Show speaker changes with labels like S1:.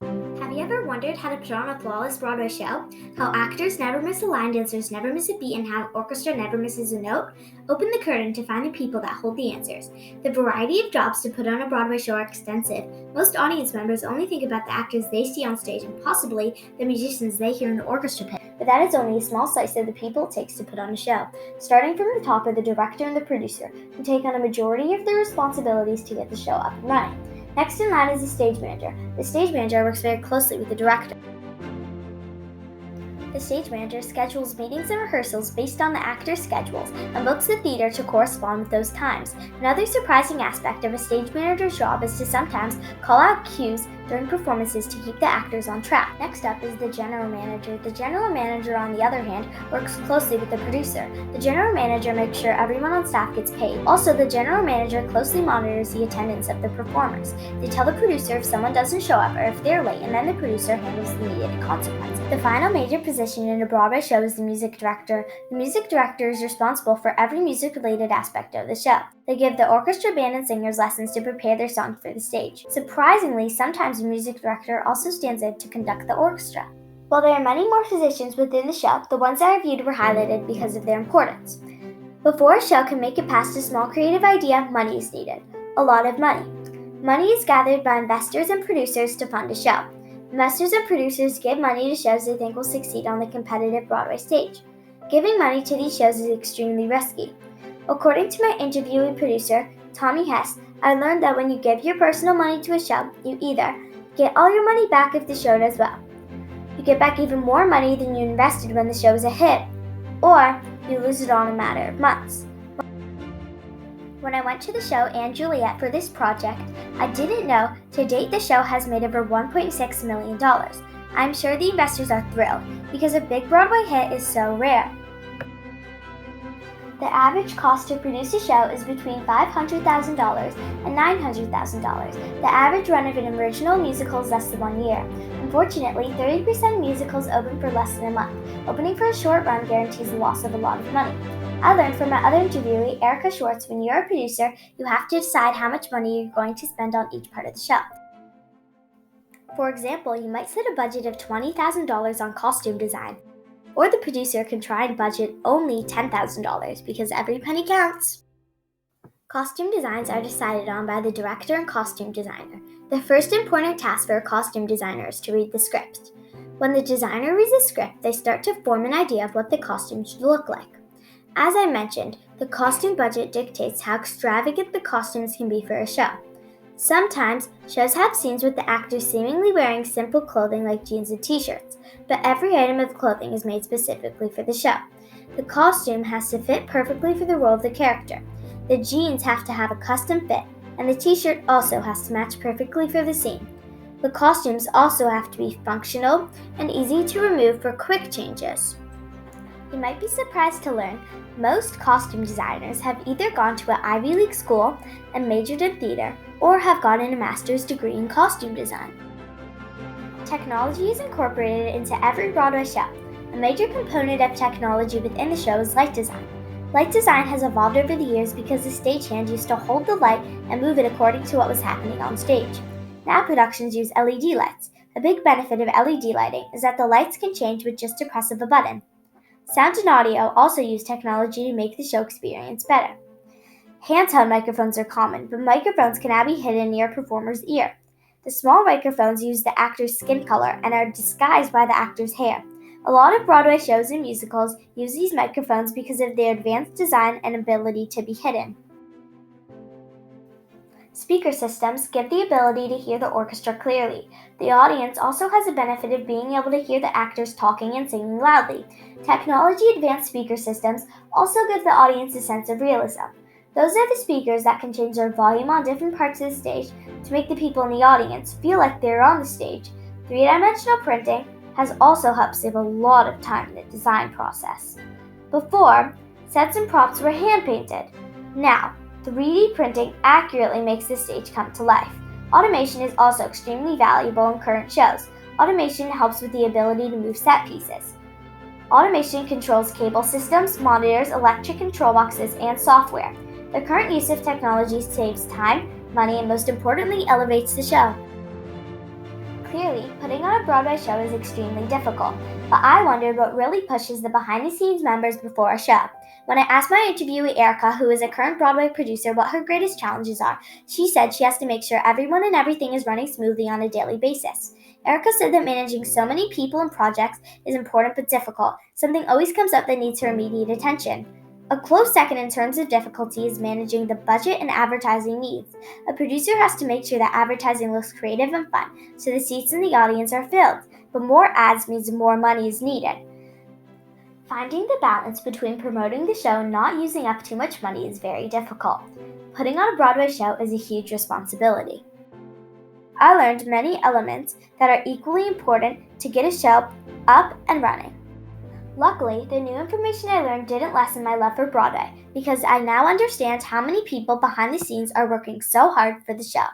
S1: Have you ever wondered how to put on a flawless Broadway show? How actors never miss a line, dancers never miss a beat, and how orchestra never misses a note? Open the curtain to find the people that hold the answers. The variety of jobs to put on a Broadway show are extensive. Most audience members only think about the actors they see on stage and possibly the musicians they hear in the orchestra pit. But that is only a small slice of the people it takes to put on a show. Starting from the top are the director and the producer, who take on a majority of the responsibilities to get the show up and running. Next in line is the stage manager. The stage manager works very closely with the director. The stage manager schedules meetings and rehearsals based on the actors' schedules and books the theater to correspond with those times. Another surprising aspect of a stage manager's job is to sometimes call out cues during performances to keep the actors on track. Next up is the general manager. The general manager, on the other hand, works closely with the producer. The general manager makes sure everyone on staff gets paid. Also, the general manager closely monitors the attendance of the performers. They tell the producer if someone doesn't show up or if they're late, and then the producer handles the immediate consequences. The final major position in a Broadway show is the music director. The music director is responsible for every music-related aspect of the show. They give the orchestra, band, and singers lessons to prepare their songs for the stage. Surprisingly, sometimes the music director also stands in to conduct the orchestra. While there are many more positions within the show, the ones I reviewed were highlighted because of their importance. Before a show can make it past a small creative idea, money is needed. A lot of money. Money is gathered by investors and producers to fund a show. Investors and producers give money to shows they think will succeed on the competitive Broadway stage. Giving money to these shows is extremely risky. According to my interviewee producer, Tommy Hess, I learned that when you give your personal money to a show, you either get all your money back if the show does well, you get back even more money than you invested when the show is a hit, or you lose it all in a matter of months. When I went to the show and Juliet for this project, I didn't know to date the show has made over $1.6 million. I'm sure the investors are thrilled because a big Broadway hit is so rare. The average cost to produce a show is between $500,000 and $900,000. The average run of an original musical is less than 1 year. Unfortunately, 30% of musicals open for less than a month. Opening for a short run guarantees the loss of a lot of money. I learned from my other interviewee, Erica Schwartz, when you're a producer, you have to decide how much money you're going to spend on each part of the show. For example, you might set a budget of $20,000 on costume design, or the producer can try and budget only $10,000 because every penny counts. Costume designs are decided on by the director and costume designer. The first important task for a costume designer is to read the script. When the designer reads the script, they start to form an idea of what the costume should look like. As I mentioned, the costume budget dictates how extravagant the costumes can be for a show. Sometimes, shows have scenes with the actors seemingly wearing simple clothing like jeans and t-shirts, but every item of clothing is made specifically for the show. The costume has to fit perfectly for the role of the character. The jeans have to have a custom fit, and the t-shirt also has to match perfectly for the scene. The costumes also have to be functional and easy to remove for quick changes. You might be surprised to learn most costume designers have either gone to an Ivy League school and majored in theater, or have gotten a master's degree in costume design. Technology is incorporated into every Broadway show. A major component of technology within the show is light design. Light design has evolved over the years because the stagehand used to hold the light and move it according to what was happening on stage. Now productions use LED lights. A big benefit of LED lighting is that the lights can change with just a press of a button. Sound and audio also use technology to make the show experience better. Handheld microphones are common, but microphones can now be hidden near a performer's ear. The small microphones use the actor's skin color and are disguised by the actor's hair. A lot of Broadway shows and musicals use these microphones because of their advanced design and ability to be hidden. Speaker systems give the ability to hear the orchestra clearly. The audience also has the benefit of being able to hear the actors talking and singing loudly. Technology-advanced speaker systems also give the audience a sense of realism. Those are the speakers that can change their volume on different parts of the stage to make the people in the audience feel like they're on the stage. Three-dimensional printing has also helped save a lot of time in the design process. Before, sets and props were hand-painted. Now, 3D printing accurately makes the stage come to life. Automation is also extremely valuable in current shows. Automation helps with the ability to move set pieces. Automation controls cable systems, monitors, electric control boxes, and software. The current use of technology saves time, money, and most importantly, elevates the show. Clearly, putting on a Broadway show is extremely difficult, but I wondered what really pushes the behind the scenes members before a show. When I asked my interviewee Erica, who is a current Broadway producer, what her greatest challenges are, she said she has to make sure everyone and everything is running smoothly on a daily basis. Erica said that managing so many people and projects is important but difficult. Something always comes up that needs her immediate attention. A close second in terms of difficulty is managing the budget and advertising needs. A producer has to make sure that advertising looks creative and fun, so the seats in the audience are filled, but more ads means more money is needed. Finding the balance between promoting the show and not using up too much money is very difficult. Putting on a Broadway show is a huge responsibility. I learned many elements that are equally important to get a show up and running. Luckily, the new information I learned didn't lessen my love for Broadway because I now understand how many people behind the scenes are working so hard for the show.